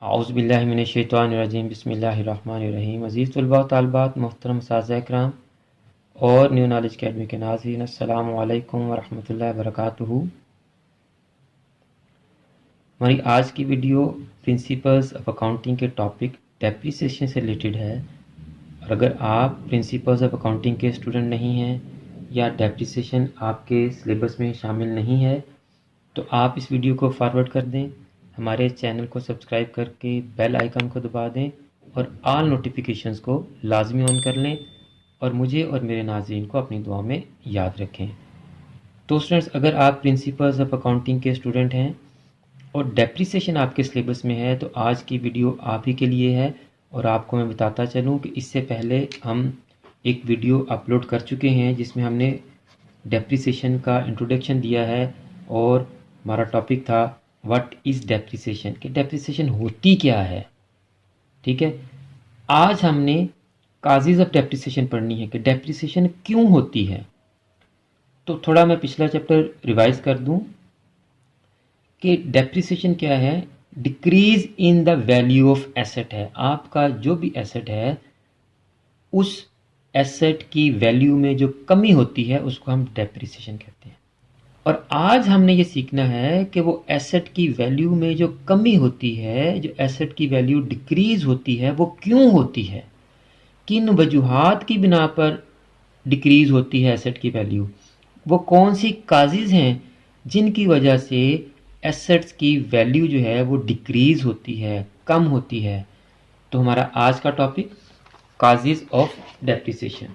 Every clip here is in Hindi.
आउज़ुबिल्लाहिमिनश्शैतानिर्रजीम बिस्मिल्लाहिर्रहमानिर्रहीम। अज़ीज़ तलबा तालिबात, मोहतरम उस्ताज़ इकराम और न्यू नॉलेज अकेडमी के नाज़रीन, अस्सलामु अलैकुम वरहमतुल्लाहि वबरकातुहू। हमारी आज की वीडियो प्रिंसिपल्स ऑफ अकाउंटिंग के टॉपिक डेप्रिसिएशन से रिलेटेड है। और अगर आप प्रिंसिपल्स ऑफ अकाउंटिंग के स्टूडेंट नहीं हैं या डेप्रिसिएशन आपके सिलेबस में शामिल नहीं है तो आप इस वीडियो को फॉरवर्ड कर दें, हमारे चैनल को सब्सक्राइब करके बेल आइकन को दबा दें और ऑल नोटिफिकेशंस को लाजमी ऑन कर लें और मुझे और मेरे नाज़रीन को अपनी दुआ में याद रखें। तो स्टूडेंट्स, अगर आप प्रिंसिपल्स ऑफ अकाउंटिंग के स्टूडेंट हैं और डेप्रिसिएशन आपके सिलेबस में है तो आज की वीडियो आप ही के लिए है। और आपको मैं बताता चलूँ कि इससे पहले हम एक वीडियो अपलोड कर चुके हैं जिसमें हमने डेप्रिसिएशन का इंट्रोडक्शन दिया है और हमारा टॉपिक था व्हाट इज़ डेप्रिसिएशन, कि डेप्रिसिएशन होती क्या है। ठीक है, आज हमने काजेज़ ऑफ डेप्रिसिएशन पढ़नी है कि डेप्रिसिएशन क्यों होती है। तो थोड़ा मैं पिछला चैप्टर रिवाइज कर दूं कि डेप्रिसिएशन क्या है। Decrease in the value of asset है, आपका जो भी एसेट है उस एसेट की वैल्यू में जो कमी होती है उसको हम डेप्रिसिएशन कहते हैं। और आज हमने ये सीखना है कि वो एसेट की वैल्यू में जो कमी होती है, जो एसेट की वैल्यू डिक्रीज होती है, वो क्यों होती है, किन वजूहात की बिना पर डिक्रीज होती है एसेट की वैल्यू, वो कौन सी काजेज़ हैं जिनकी वजह से एसेट्स की वैल्यू जो है वो डिक्रीज होती है, कम होती है। तो हमारा आज का टॉपिक काजेज़ ऑफ डेप्रिसिएशन।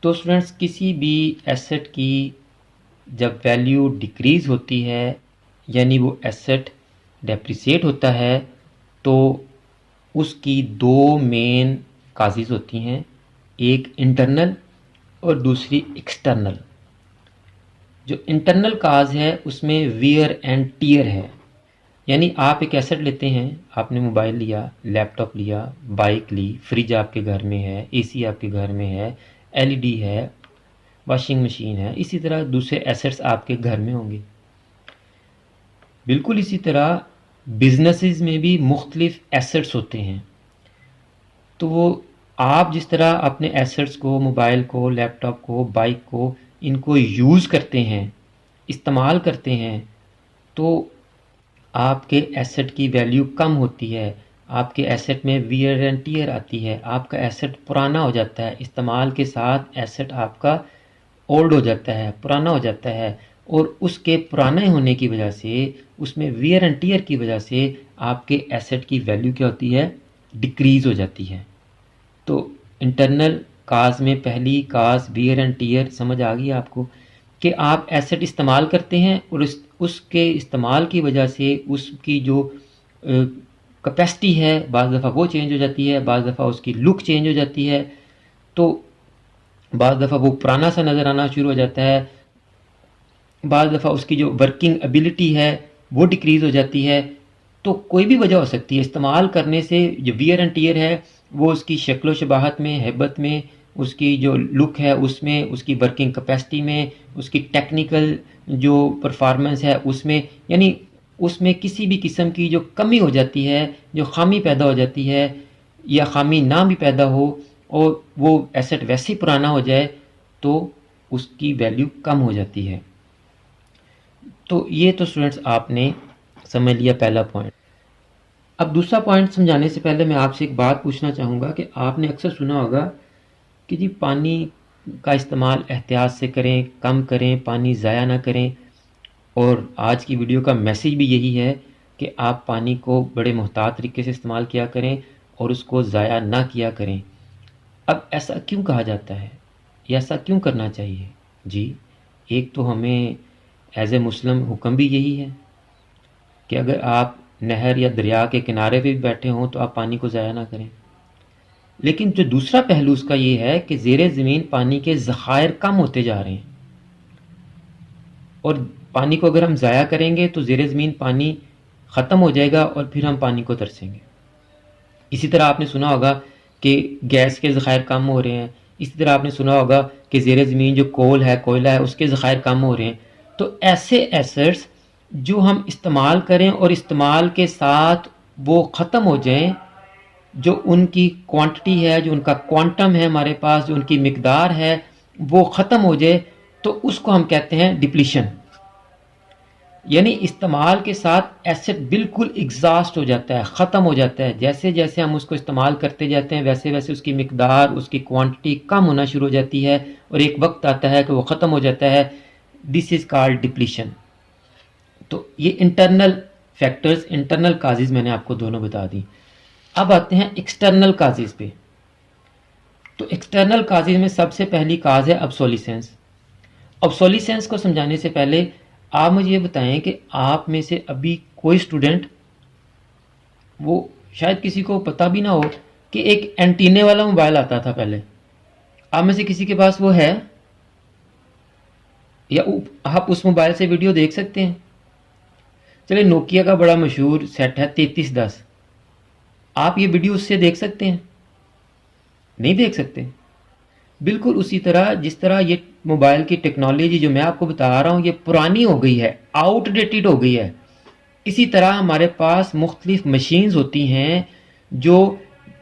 तो स्टूडेंट्स, किसी भी एसेट की जब वैल्यू डिक्रीज़ होती है यानी वो एसेट डेप्रिसिएट होता है तो उसकी दो मेन काजेज़ होती हैं, एक इंटरनल और दूसरी एक्सटर्नल। जो इंटरनल काज है उसमें वियर एंड टियर है, यानी आप एक एसेट लेते हैं, आपने मोबाइल लिया, लैपटॉप लिया, बाइक ली, फ्रिज आपके घर में है, एसी आपके घर में है, एलईडी है, वॉशिंग मशीन है, इसी तरह दूसरे एसेट्स आपके घर में होंगे। बिल्कुल इसी तरह बिजनेसेस में भी मुख्तलिफ एसेट्स होते हैं। तो वो आप जिस तरह अपने एसेट्स को, मोबाइल को, लैपटॉप को, बाइक को, इनको यूज़ करते हैं, इस्तेमाल करते हैं, तो आपके एसेट की वैल्यू कम होती है, आपके एसेट में वियर एंड टियर आती है, आपका एसेट पुराना हो जाता है, इस्तेमाल के साथ एसेट आपका ओल्ड हो जाता है, पुराना हो जाता है। और उसके पुराने होने की वजह से, उसमें वियर एंड टियर की वजह से आपके एसेट की वैल्यू क्या होती है, डिक्रीज़ हो जाती है। तो इंटरनल काज में पहली काज वियर एंड टियर समझ आ गई आपको कि आप एसेट इस्तेमाल करते हैं और उसके इस्तेमाल की वजह से उसकी जो कैपेसिटी है बाज़ दफ़ा वो चेंज हो जाती है, बाज़ दफ़ा उसकी लुक चेंज हो जाती है, तो बाज़ दफ़ा वो पुराना सा नज़र आना शुरू हो जाता है, बाज़ दफ़ा उसकी जो वर्किंग एबिलिटी है वो डिक्रीज़ हो जाती है। तो कोई भी वजह हो सकती है। इस्तेमाल करने से जो वियर एंड टियर है वो उसकी शक्ल शबाहत में, हैबत में, उसकी जो लुक है उसमें, उसकी वर्किंग कैपेसिटी में, उसकी टेक्निकल जो परफॉर्मेंस है उसमें, यानी उसमें किसी भी किस्म की जो कमी हो जाती है, जो खामी पैदा हो जाती है या खामी ना भी पैदा हो और वो एसेट वैसे ही पुराना हो जाए तो उसकी वैल्यू कम हो जाती है। तो ये तो स्टूडेंट्स आपने समझ लिया पहला पॉइंट। अब दूसरा पॉइंट समझाने से पहले मैं आपसे एक बात पूछना चाहूँगा कि आपने अक्सर सुना होगा कि जी पानी का इस्तेमाल एहतियात से करें, कम करें, पानी ज़ाया ना करें। और आज की वीडियो का मैसेज भी यही है कि आप पानी को बड़े मुहतात तरीके से इस्तेमाल किया करें और उसको ज़ाया ना किया करें। अब ऐसा क्यों कहा जाता है या ऐसा क्यों करना चाहिए? जी, एक तो हमें एज ए मुस्लिम हुक्म भी यही है कि अगर आप नहर या दरिया के किनारे पे भी बैठे हों तो आप पानी को ज़ाया ना करें। लेकिन जो दूसरा पहलू उसका ये है कि ज़ेरे ज़मीन पानी के ज़खायर कम होते जा रहे हैं और पानी को अगर हम ज़ाया करेंगे तो ज़ेरे ज़मीन पानी ख़त्म हो जाएगा और फिर हम पानी को तरसेंगे। इसी तरह आपने सुना होगा कि गैस के ज़खायर कम हो रहे हैं। इसी तरह आपने सुना होगा कि ज़ेरे ज़मीन जो कोल है, कोयला है, उसके ज़खायर कम हो रहे हैं। तो ऐसे एसेट्स जो हम इस्तेमाल करें और इस्तेमाल के साथ वो ख़त्म हो जाएं, जो उनकी क्वांटिटी है, जो उनका क्वांटम है हमारे पास, जो उनकी मिकदार है, वो ख़त्म हो जाए, तो उसको हम कहते हैं डिप्लीशन। यानी इस्तेमाल के साथ एसेट बिल्कुल एग्जॉस्ट हो जाता है, ख़त्म हो जाता है। जैसे जैसे हम उसको इस्तेमाल करते जाते हैं वैसे वैसे उसकी मिकदार, उसकी क्वांटिटी कम होना शुरू हो जाती है और एक वक्त आता है कि वो ख़त्म हो जाता है। This is called depletion. तो ये इंटरनल फैक्टर्स, इंटरनल काजेज़ मैंने आपको दोनों बता दी। अब आते हैं एक्सटर्नल काजेज़ पे। तो एक्सटर्नल काजेज़ में सबसे पहली काज है ऑब्सोलिसेंस। ऑब्सोलिसेंस को समझाने से पहले आप मुझे ये बताएं कि आप में से अभी कोई स्टूडेंट, वो शायद किसी को पता भी ना हो कि एक एंटीने वाला मोबाइल आता था पहले। आप में से किसी के पास वो है, या आप उस मोबाइल से वीडियो देख सकते हैं? चलिए, नोकिया का बड़ा मशहूर सेट है 3310। आप ये वीडियो उससे देख सकते हैं? नहीं देख सकते। बिल्कुल उसी तरह जिस तरह ये मोबाइल की टेक्नोलॉजी जो मैं आपको बता रहा हूँ ये पुरानी हो गई है, आउटडेटेड हो गई है, इसी तरह हमारे पास मुख्तलिफ मशीन्स होती हैं जो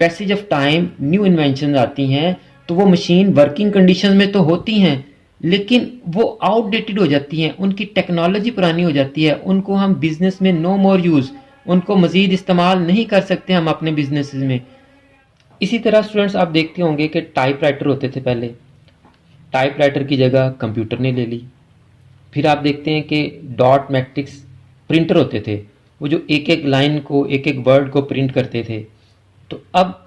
passage of time new invention आती हैं, तो वो मशीन वर्किंग कंडीशन में तो होती हैं लेकिन वो आउटडेटेड हो जाती हैं, उनकी टेक्नोलॉजी पुरानी हो जाती है, उनको हम बिज़नेस में नो मोर यूज़, उनको मज़ीद इस्तेमाल नहीं कर सकते हम अपने बिजनेस में। इसी तरह स्टूडेंट्स आप देखते होंगे कि टाइपराइटर होते थे पहले, टाइपराइटर की जगह कंप्यूटर ने ले ली। फिर आप देखते हैं कि डॉट मैट्रिक्स प्रिंटर होते थे, वो जो एक एक लाइन को, एक एक वर्ड को प्रिंट करते थे। तो अब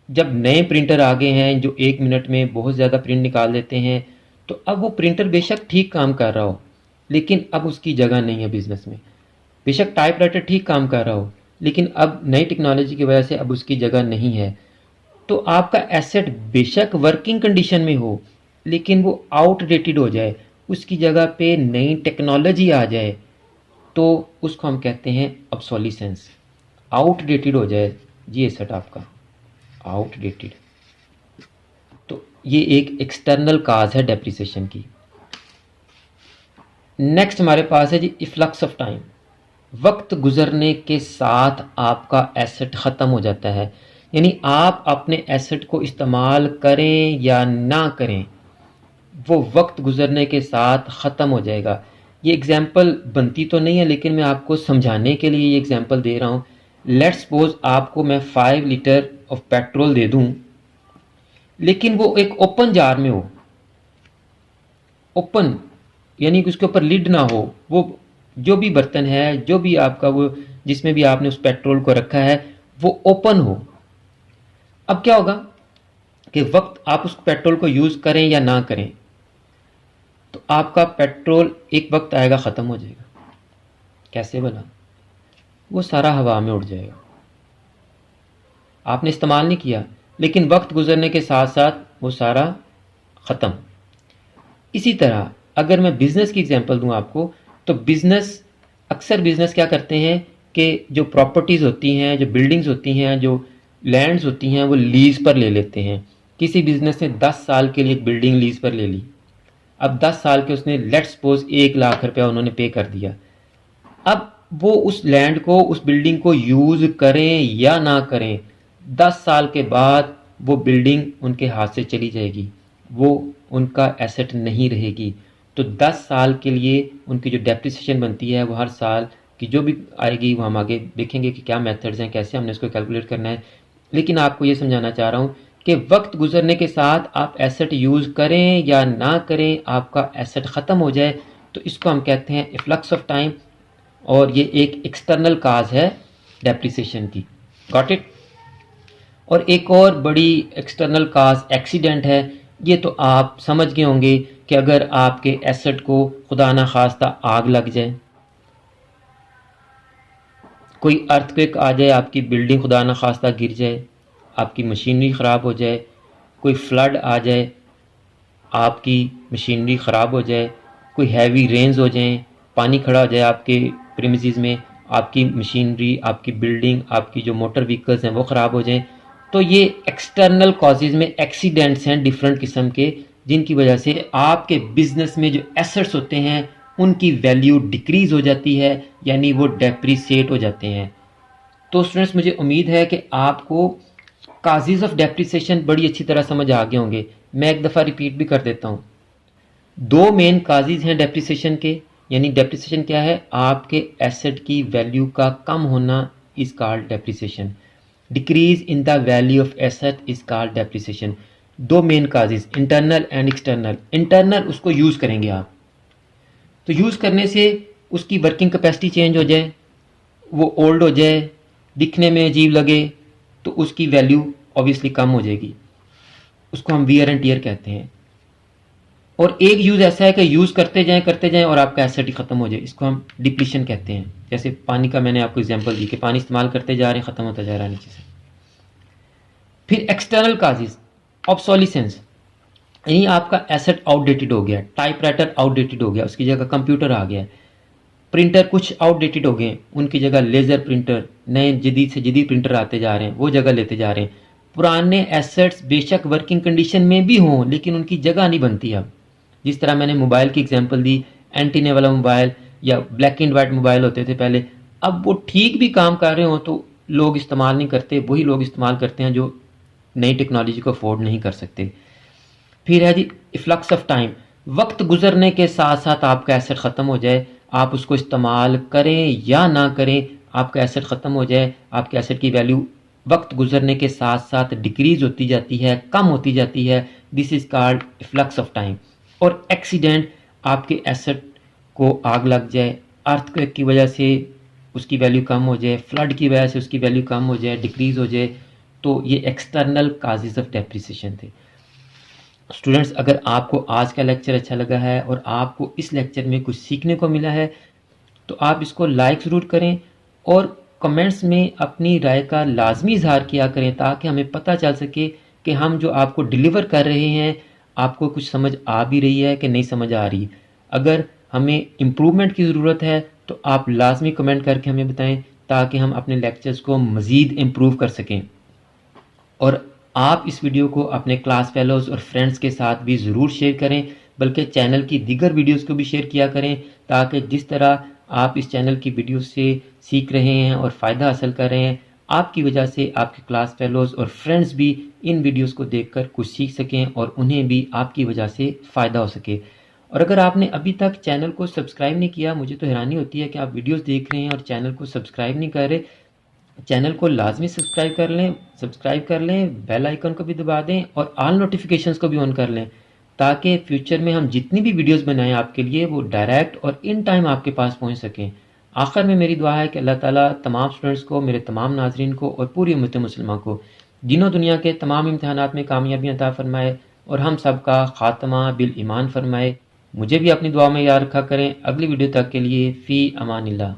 जब नए प्रिंटर आ गए हैं जो 1 मिनट में बहुत ज़्यादा प्रिंट निकाल देते हैं, तो अब वो प्रिंटर बेशक ठीक काम कर रहा हो लेकिन अब उसकी जगह नहीं है बिज़नेस में। बेशक टाइपराइटर ठीक काम कर रहा हो लेकिन अब नई टेक्नोलॉजी की वजह से अब उसकी जगह नहीं है। तो आपका एसेट बेशक वर्किंग कंडीशन में हो लेकिन वो आउटडेटेड हो जाए, उसकी जगह पे नई टेक्नोलॉजी आ जाए, तो उसको हम कहते हैं ऑब्सोलिसेंस। आउटडेटेड हो जाए जी एसेट आपका, आउटडेटेड। तो ये एक एक्सटर्नल काज है डेप्रिसिएशन की। नेक्स्ट हमारे पास है जी इफ्लक्स ऑफ टाइम। वक्त गुजरने के साथ आपका एसेट ख़त्म हो जाता है, यानी आप अपने एसेट को इस्तेमाल करें या ना करें वो वक्त गुजरने के साथ ख़त्म हो जाएगा। ये एग्जाम्पल बनती तो नहीं है लेकिन मैं आपको समझाने के लिए ये एग्जाम्पल दे रहा हूँ। लेट्स सपोज आपको मैं 5 लीटर ऑफ पेट्रोल दे दूँ लेकिन वो एक ओपन जार में हो, ओपन यानी कि उसके ऊपर लिड ना हो, वो जो भी बर्तन है, जो भी आपका वो जिसमें भी आपने उस पेट्रोल को रखा है वो ओपन हो। अब क्या होगा कि वक्त आप उस पेट्रोल को यूज़ करें या ना करें तो आपका पेट्रोल एक वक्त आएगा ख़त्म हो जाएगा। कैसे भला? वो सारा हवा में उड़ जाएगा। आपने इस्तेमाल नहीं किया लेकिन वक्त गुजरने के साथ साथ वो सारा ख़त्म। इसी तरह अगर मैं बिज़नेस की एग्जांपल दूं आपको, तो अक्सर बिज़नेस क्या करते हैं कि जो प्रॉपर्टीज़ होती हैं, जो बिल्डिंग्स होती हैं, जो लैंड्स होती हैं वो लीज़ पर ले लेते हैं। किसी बिज़नेस ने 10 साल के लिए एक बिल्डिंग लीज़ पर ले ली। अब 10 साल के उसने लेट्स सपोज 1 लाख रुपया उन्होंने पे कर दिया। अब वो उस लैंड को, उस बिल्डिंग को यूज़ करें या ना करें, 10 साल के बाद वो बिल्डिंग उनके हाथ से चली जाएगी, वो उनका एसेट नहीं रहेगी। तो 10 साल के लिए उनकी जो डेप्रिसिएशन बनती है वो हर साल की जो भी आएगी वो हम आगे देखेंगे कि क्या मेथड्स हैं, कैसे हमने इसको कैलकुलेट करना है। लेकिन आपको ये समझाना चाह रहा हूँ कि वक्त गुजरने के साथ आप एसेट यूज़ करें या ना करें, आपका एसेट ख़त्म हो जाए तो इसको हम कहते हैं इफ्लक्स ऑफ टाइम, और ये एक एक्सटर्नल काज है डेप्रिसिएशन की। Got it? और एक और बड़ी एक्सटर्नल काज एक्सीडेंट है। ये तो आप समझ गए होंगे कि अगर आपके एसेट को खुदा ना खास्ता आग लग जाए, कोई अर्थक्वेक आ जाए, आपकी बिल्डिंग खुदा ना खास्ता गिर जाए, आपकी मशीनरी ख़राब हो जाए, कोई फ्लड आ जाए, आपकी मशीनरी ख़राब हो जाए, कोई हैवी रेन्स हो जाएं, पानी खड़ा हो जाए आपके प्रीमिसेस में, आपकी मशीनरी, आपकी बिल्डिंग, आपकी जो मोटर व्हीकल्स हैं वो ख़राब हो जाएं, तो ये एक्सटर्नल कॉजेज़ में एक्सीडेंट्स हैं डिफरेंट किस्म के, जिनकी वजह से आपके बिज़नेस में जो एसेट्स होते हैं उनकी वैल्यू डिक्रीज़ हो जाती है, यानी वो डेप्रिसिएट हो जाते हैं। तो स्टूडेंट्स, मुझे उम्मीद है कि आपको काजेज़ ऑफ डेप्रिसिएशन बड़ी अच्छी तरह समझ आ गए होंगे। मैं एक दफ़ा रिपीट भी कर देता हूँ। दो मेन काजेज़ हैं डेप्रिसिएशन के, यानी डेप्रिसिएशन क्या है, आपके एसेट की वैल्यू का कम होना is called depreciation. Decrease in the value of asset is called depreciation. दो main causes, internal and external. Internal उसको यूज़ करेंगे आप, तो यूज़ करने से उसकी वर्किंग कैपेसिटी चेंज हो जाए, वो ओल्ड हो जाए, दिखने में अजीब लगे, तो उसकी वैल्यू ऑब्वियसली कम हो जाएगी। उसको हम वियर एंड टियर कहते हैं। और एक यूज़ ऐसा है कि यूज़ करते जाएं और आपका एसेट ही ख़त्म हो जाए, इसको हम डिप्लीशन कहते हैं। जैसे पानी का मैंने आपको एग्जांपल दी कि पानी इस्तेमाल करते जा रहे हैं, ख़त्म होता जा रहा है नीचे से। फिर एक्सटर्नल काजेज़, ऑब्सोलिसेंस, यानी आपका एसेट आउटडेटेड हो गया, टाइपराइटर आउटडेटेड हो गया, उसकी जगह कंप्यूटर आ गया, प्रिंटर कुछ आउटडेटेड हो गए, उनकी जगह लेज़र प्रिंटर, नए जदीद से जदीद प्रिंटर आते जा रहे हैं, वो जगह लेते जा रहे हैं। पुराने एसेट्स बेशक वर्किंग कंडीशन में भी हों, लेकिन उनकी जगह नहीं बनती अब। जिस तरह मैंने मोबाइल की एग्जांपल दी, एंटीने वाला मोबाइल या ब्लैक एंड वाइट मोबाइल होते थे पहले, अब वो ठीक भी काम कर रहे हो तो लोग इस्तेमाल नहीं करते, वही लोग इस्तेमाल करते हैं जो नई टेक्नोलॉजी को अफोर्ड नहीं कर सकते। फिर है जी इफ्लक्स ऑफ टाइम, वक्त गुजरने के साथ साथ आपका एसेट ख़त्म हो जाए, आप उसको इस्तेमाल करें या ना करें, आपका एसेट ख़त्म हो जाए, आपके एसेट की वैल्यू वक्त गुजरने के साथ साथ डिक्रीज होती जाती है, कम होती जाती है, this is called efflux of time. और एक्सीडेंट, आपके एसेट को आग लग जाए, अर्थक्वेक की वजह से उसकी वैल्यू कम हो जाए, फ्लड की वजह से उसकी वैल्यू कम हो जाए, डिक्रीज हो जाए, तो ये एक्सटर्नल काजेज़ ऑफ डेप्रिसिएशन थे। स्टूडेंट्स, अगर आपको आज का लेक्चर अच्छा लगा है और आपको इस लेक्चर में कुछ सीखने को मिला है, तो आप इसको लाइक ज़रूर करें और कमेंट्स में अपनी राय का लाजमी इजहार किया करें, ताकि हमें पता चल सके कि हम जो आपको डिलीवर कर रहे हैं, आपको कुछ समझ आ भी रही है कि नहीं समझ आ रही। अगर हमें इम्प्रूवमेंट की ज़रूरत है तो आप लाजमी कमेंट करके हमें बताएं, ताकि हम अपने लेक्चर्स को मज़ीद इम्प्रूव कर सकें। और आप इस वीडियो को अपने क्लास फेलोज़ और फ्रेंड्स के साथ भी ज़रूर शेयर करें, बल्कि चैनल की दीगर वीडियोस को भी शेयर किया करें, ताकि जिस तरह आप इस चैनल की वीडियो से सीख रहे हैं और फ़ायदा हासिल कर रहे हैं, आपकी वजह से आपके क्लास फेलोज़ और फ्रेंड्स भी इन वीडियोस को देखकर कुछ सीख सकें और उन्हें भी आपकी वजह से फ़ायदा हो सके। और अगर आपने अभी तक चैनल को सब्सक्राइब नहीं किया, मुझे तो हैरानी होती है कि आप वीडियोस देख रहे हैं और चैनल को सब्सक्राइब नहीं कर रहे। चैनल को लाजमी सब्सक्राइब कर लें, बेल आइकन को भी दबा दें और ऑल नोटिफिकेशंस को भी ऑन कर लें, ताकि फ्यूचर में हम जितनी भी वीडियोस बनाएं आपके लिए, वो डायरेक्ट और इन टाइम आपके पास पहुंच सकें। आखिर में मेरी दुआ है कि अल्लाह ताला तमाम स्टूडेंट्स को, मेरे तमाम नाजरीन को और पूरी उम्मत मुसलमान को दीनों दुनिया के तमाम इम्तहानात में कामयाबियाँ अता फरमाए और हम सब का खात्मा बिल ईमान फरमाए। मुझे भी अपनी दुआ में याद रखा करें। अगली वीडियो तक के लिए फ़ी अमानिल्लाह।